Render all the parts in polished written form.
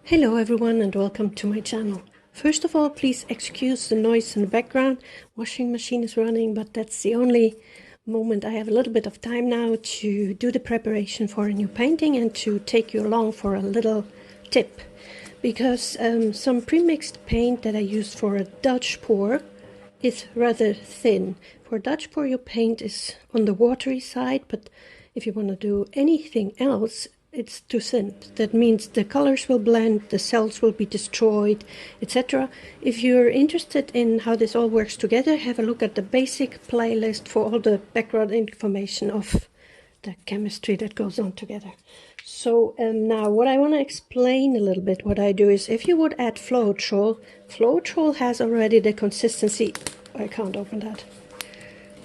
Hello everyone and welcome to my channel. First of all, please excuse the noise in the background. Washing machine is running, but that's the only moment I have a little bit of time now to do the preparation for a new painting and to take you along for a little tip. Because some pre-mixed paint that I used for a Dutch pour is rather thin. For Dutch pour your paint is on the watery side, but if you want to do anything else, it's too thin. That means the colors will blend, the cells will be destroyed, etc. If you're interested in how this all works together, have a look at the basic playlist for all the background information of the chemistry that goes on together. So now what I want to explain a little bit, what I do is, if you would add FluidArt has already the consistency. I can't open that.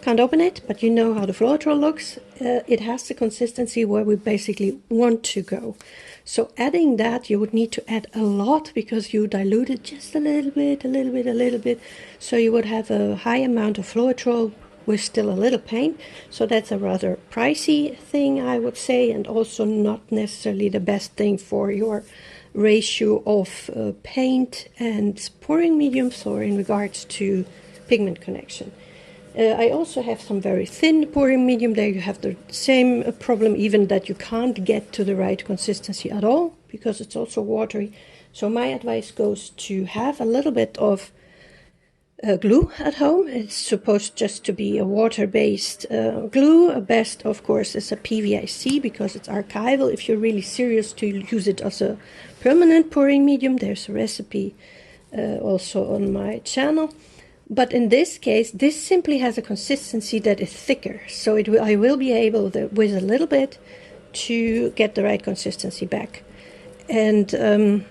Can't open it, but you know how the FluidArt looks. It has the consistency where we basically want to go. So adding that, you would need to add a lot because you dilute it just a little bit. So you would have a high amount of FluidArt with still a little paint. So that's a rather pricey thing, I would say, and also not necessarily the best thing for your ratio of paint and pouring mediums, or in regards to pigment connection. I also have some very thin pouring medium. There you have the same problem, even that you can't get to the right consistency at all because it's also watery. So my advice goes to have a little bit of glue at home. It's supposed just to be a water-based glue. Best, of course, is a PVIC because it's archival. If you're really serious to use it as a permanent pouring medium, there's a recipe also on my channel. But in this case, this simply has a consistency that is thicker. So I will be able, with a little bit, to get the right consistency back. And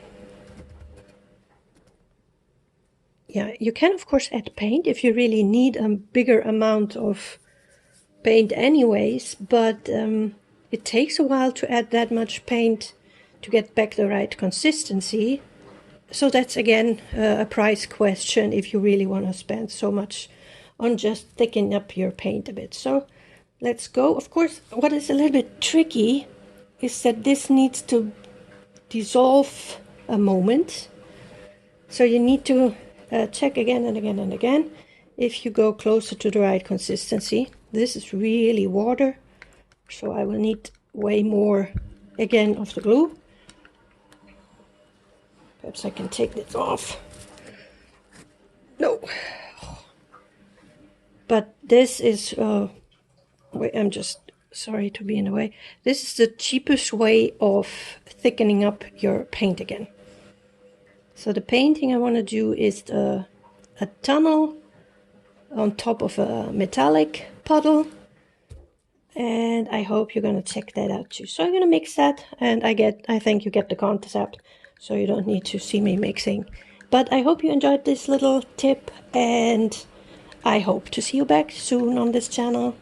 yeah, you can of course add paint if you really need a bigger amount of paint anyways. But it takes a while to add that much paint to get back the right consistency. So that's again a price question if you really want to spend so much on just thickening up your paint a bit. So let's go. Of course, what is a little bit tricky is that this needs to dissolve a moment. So you need to check again and again and again if you go closer to the right consistency. This is really water, so I will need way more again of the glue. Perhaps I can take this off. No. But this is, wait, I'm just sorry to be in the way. This is the cheapest way of thickening up your paint again. So the painting I want to do is a tunnel on top of a metallic puddle. And I hope you're going to check that out too. So I'm going to mix that, and I think you get the concept. So you don't need to see me mixing. But I hope you enjoyed this little tip, and I hope to see you back soon on this channel.